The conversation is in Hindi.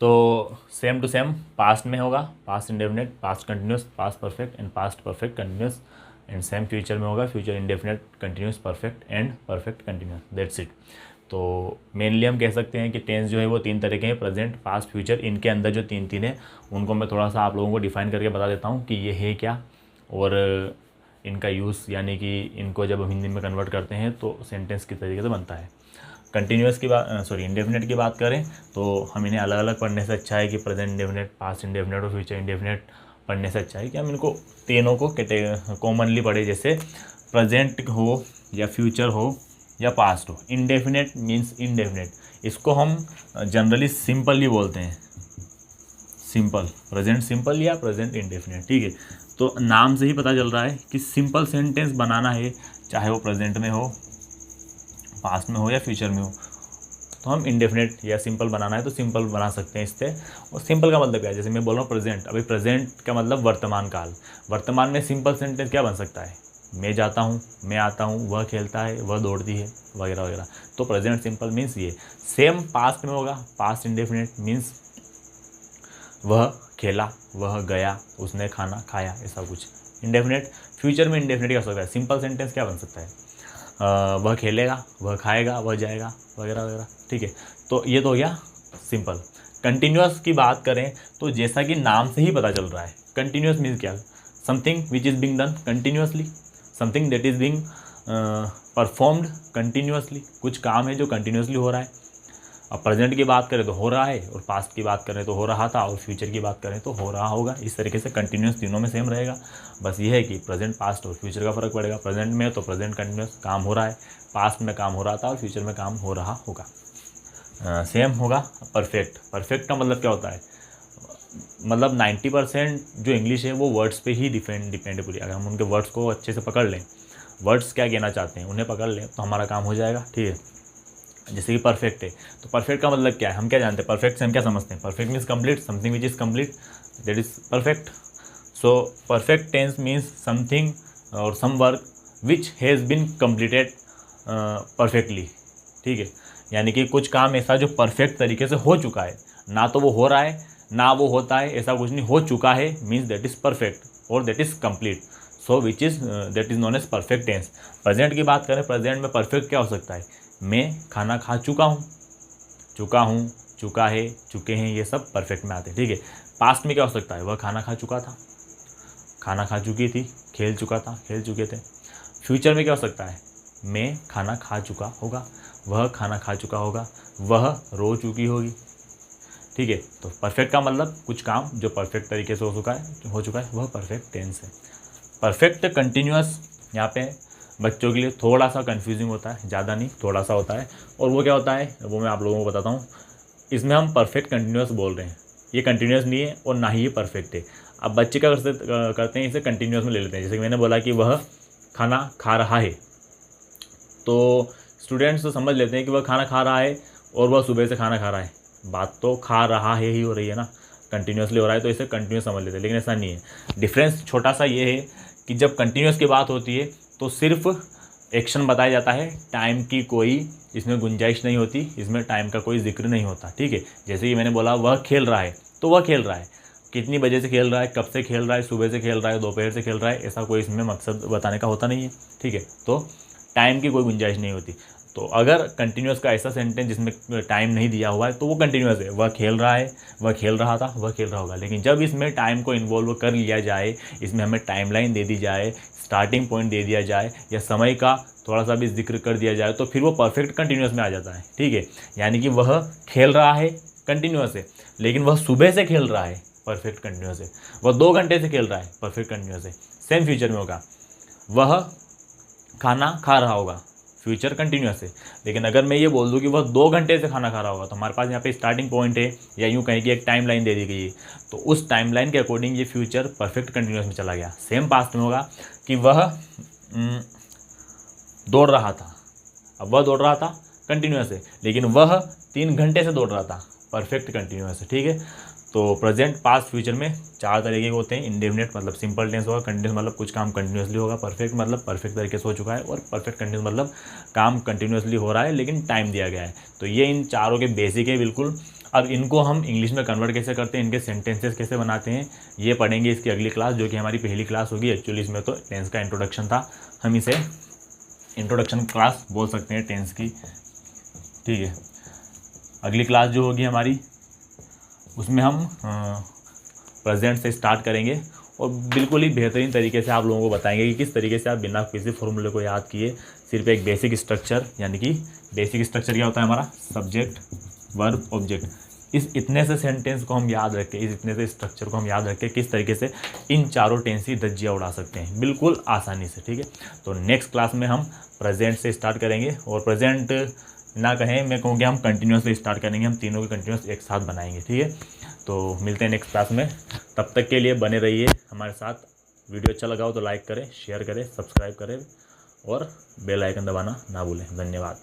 तो सेम टू सेम पास्ट में होगा, past indefinite, past continuous, past perfect and past perfect continuous, and same future में होगा, future indefinite continuous perfect and perfect continuous, that's it. तो मेनली हम कह सकते हैं कि टेंस जो है वो 3 तरह के हैं, प्रेजेंट, पास्ट, फ्यूचर। इनके अंदर जो 3 है उनको मैं थोड़ा सा आप लोगों को डिफाइन करके बता देता हूँ कि ये है क्या, और इनका यूज़ यानी कि इनको जब हम हिंदी में कन्वर्ट करते हैं तो सेंटेंस किस तरीके से बनता है। कंटिन्यूस की बात इंडेफिनेट की बात करें तो हम इन्हें अलग अलग पढ़ने से अच्छा है कि प्रेजेंट इंडेफिनेट, पास्ट इंडेफिनेट और फ्यूचर इंडेफिनेट पढ़ने से अच्छा है कि हम इनको तीनों को कॉमनली पढ़े, जैसे प्रेजेंट हो या फ्यूचर हो या पास्ट हो। इंडेफिनेट मीन्स इंडेफिनेट, इसको हम जनरली सिंपल ही बोलते हैं, सिंपल, प्रेजेंट सिंपल या प्रेजेंट इंडेफिनेट, ठीक है। तो नाम से ही पता चल रहा है कि सिंपल सेंटेंस बनाना है, चाहे वो प्रेजेंट में हो, पास्ट में हो या फ्यूचर में हो, तो हम इंडेफिनेट या सिंपल बनाना है तो सिंपल बना सकते हैं इससे। और सिंपल का मतलब क्या है, जैसे मैं बोल रहा हूँ प्रेजेंट, अभी प्रेजेंट का मतलब वर्तमान काल। वर्तमान में सिंपल सेंटेंस क्या बन सकता है, मैं जाता हूँ, मैं आता हूँ, वह खेलता है, वह दौड़ती है, वगैरह वगैरह। तो प्रेजेंट सिंपल मीन्स ये। सेम पास्ट में होगा, पास्ट इंडेफिनेट मीन्स वह खेला, वह गया, उसने खाना खाया, ऐसा कुछ इंडेफिनेट। फ्यूचर में इंडेफिनेट क्या हो सकता है, सिंपल सेंटेंस क्या बन सकता है, वह खेलेगा, वह खाएगा, वह जाएगा, वगैरह वगैरह, ठीक है। तो ये तो हो गया सिंपल। कंटिन्यूस की बात करें तो जैसा कि नाम से ही पता चल रहा है, कंटिन्यूस मीन्स क्या, something which is being done continuously, something that is being performed continuously, कुछ काम है जो कंटिन्यूसली हो रहा है। अब प्रेजेंट की बात करें तो हो रहा है, और पास्ट की बात करें तो हो रहा था, और फ्यूचर की बात करें तो हो रहा होगा। इस तरीके से कंटिन्यूस तीनों में सेम रहेगा, बस ये है कि प्रेजेंट, पास्ट और फ्यूचर का फ़र्क पड़ेगा। प्रेजेंट में तो प्रेजेंट कंटिन्यूस काम हो रहा है, पास्ट में काम हो रहा था, और फ्यूचर में काम हो रहा होगा। सेम होगा परफेक्ट। परफेक्ट का मतलब क्या होता है, मतलब 90% जो इंग्लिश है वो वर्ड्स पे ही डिपेंडेबल है। अगर हम उनके वर्ड्स को अच्छे से पकड़ लें, वर्ड्स क्या कहना चाहते हैं उन्हें पकड़ लें, तो हमारा काम हो जाएगा, ठीक है। जैसे कि परफेक्ट है, तो परफेक्ट का मतलब क्या है, हम क्या जानते हैं, परफेक्ट से हम क्या समझते हैं, perfect means complete, something which is complete, that is perfect. So perfect tense means something और some work which has been completed perfectly, ठीक है। यानी कि कुछ काम ऐसा जो परफेक्ट तरीके से हो चुका है, ना तो वो हो रहा है ना वो होता है, ऐसा कुछ नहीं, हो चुका है मीन्स दैट इज़ परफेक्ट और that is complete. So which is that is known as perfect tense. Present की बात करें, प्रेजेंट में परफेक्ट क्या हो सकता है, मैं खाना खा चुका हूँ, चुका हूँ, चुका है, चुके हैं, ये सब परफेक्ट में आते हैं, ठीक है। पास्ट में क्या हो सकता है, वह खाना खा चुका था, खाना खा चुकी थी, खेल चुका था, खेल चुके थे। फ्यूचर में क्या हो सकता है, मैं खाना खा चुका होगा, वह खाना खा चुका होगा, वह रो चुकी होगी, ठीक है। तो परफेक्ट का मतलब कुछ काम जो परफेक्ट तरीके से हो चुका है वह परफेक्ट टेंस है। परफेक्ट कंटिन्यूअस यहाँ पे बच्चों के लिए थोड़ा सा कंफ्यूजिंग होता है, ज़्यादा नहीं, थोड़ा सा होता है। और वो क्या होता है वो मैं आप लोगों को बताता हूँ। इसमें हम परफेक्ट कंटिन्यूअस बोल रहे हैं, ये कंटिन्यूअस नहीं है और ना ही ये परफेक्ट है। अब बच्चे क्या करते हैं, इसे कंटिन्यूअस में ले लेते हैं। जैसे कि मैंने बोला कि वह खाना खा रहा है, तो स्टूडेंट्स तो समझ लेते हैं कि वह खाना खा रहा है और वह सुबह से खाना खा रहा है, बात तो खा रहा है ही हो रही है ना, कंटिन्यूसली हो रहा है, तो इसे कंटिन्यूस समझ लेते हैं। लेकिन ऐसा नहीं है, डिफरेंस छोटा सा ये है कि जब कंटिन्यूस की बात होती है तो सिर्फ एक्शन बताया जाता है, टाइम की कोई इसमें गुंजाइश नहीं होती, इसमें टाइम का कोई जिक्र नहीं होता, ठीक है। जैसे कि मैंने बोला वह खेल रहा है, तो वह खेल रहा है, कितनी बजे से खेल रहा है, कब से खेल रहा है, सुबह से खेल रहा है, दोपहर से खेल रहा है, ऐसा कोई इसमें मकसद बताने का होता नहीं है, ठीक है। तो टाइम की कोई गुंजाइश नहीं होती। तो अगर कंटिन्यूस का ऐसा सेंटेंस जिसमें टाइम नहीं दिया हुआ है तो वो कंटिन्यूस है, वह खेल रहा है, वह खेल रहा था, वह खेल रहा होगा। लेकिन जब इसमें टाइम को इन्वॉल्व कर लिया जाए, इसमें हमें टाइमलाइन दे दी जाए, स्टार्टिंग पॉइंट दे दिया जाए, या समय का थोड़ा सा भी जिक्र कर दिया जाए, तो फिर वो परफेक्ट कंटिन्यूस में आ जाता है, ठीक है। यानी कि वह खेल रहा है कंटिन्यूस है, लेकिन वह सुबह से खेल रहा है, परफेक्ट कंटिन्यूस है। वह 2 घंटे से खेल रहा है, परफेक्ट कंटिन्यूस है। सेम फ्यूचर में होगा, वह खाना खा रहा होगा, फ्यूचर कंटिन्यूस है। लेकिन अगर मैं ये बोल दूँ कि वह 2 घंटे से खाना खा रहा होगा, तो हमारे पास यहाँ पे स्टार्टिंग पॉइंट है, या यूँ कहें कि एक टाइम लाइन दे दी गई है, तो उस टाइम लाइन के अकॉर्डिंग ये फ्यूचर परफेक्ट कंटिन्यूस में चला गया। सेम पास्ट में होगा कि वह दौड़ रहा था, अब वह दौड़ रहा था कंटिन्यूस है, लेकिन वह 3 घंटे से दौड़ रहा था, परफेक्ट कंटिन्यूस है, ठीक है। तो प्रेजेंट, पास्ट, फ्यूचर में 4 तरीके के होते हैं। इंडेफिनेट मतलब सिंपल टेंस होगा, कंटिन्यूस मतलब कुछ काम कंटिन्यूसली होगा, परफेक्ट मतलब परफेक्ट तरीके से हो चुका है, और परफेक्ट कंटिन्यूस मतलब काम कंटिन्यूसली हो रहा है लेकिन टाइम दिया गया है। तो ये इन चारों के बेसिक है बिल्कुल। अब इनको हम इंग्लिश में कन्वर्ट कैसे करते हैं, इनके सेंटेंसेस कैसे बनाते हैं, ये पढ़ेंगे इसकी अगली क्लास, जो कि हमारी पहली क्लास होगी। एक्चुअली इसमें तो टेंस का इंट्रोडक्शन था, हम इसे इंट्रोडक्शन क्लास बोल सकते हैं टेंस की, ठीक है। अगली क्लास जो होगी हमारी, उसमें हम प्रेजेंट से स्टार्ट करेंगे और बिल्कुल ही बेहतरीन तरीके से आप लोगों को बताएंगे कि किस तरीके से आप बिना किसी फॉर्मूले को याद किए सिर्फ एक बेसिक स्ट्रक्चर, यानी कि बेसिक स्ट्रक्चर क्या होता है हमारा, सब्जेक्ट वर्ब ऑब्जेक्ट, इस इतने से सेंटेंस को हम याद रखें, इस इतने से स्ट्रक्चर को हम याद रखें, किस तरीके से इन चारों टेंस की धज्जियाँ उड़ा सकते हैं बिल्कुल आसानी से, ठीक है। तो नेक्स्ट क्लास में हम प्रेजेंट से स्टार्ट करेंगे, और प्रेजेंट ना कहें, मैं कहूँगी हम कंटिन्यूसली स्टार्ट करेंगे, हम तीनों के कंटिन्यूस एक साथ बनाएंगे, ठीक है। तो मिलते हैं नेक्स्ट क्लास में, तब तक के लिए बने रहिए हमारे साथ। वीडियो अच्छा लगा हो तो लाइक करें, शेयर करें, सब्सक्राइब करें और बेल आइकन दबाना ना भूलें। धन्यवाद।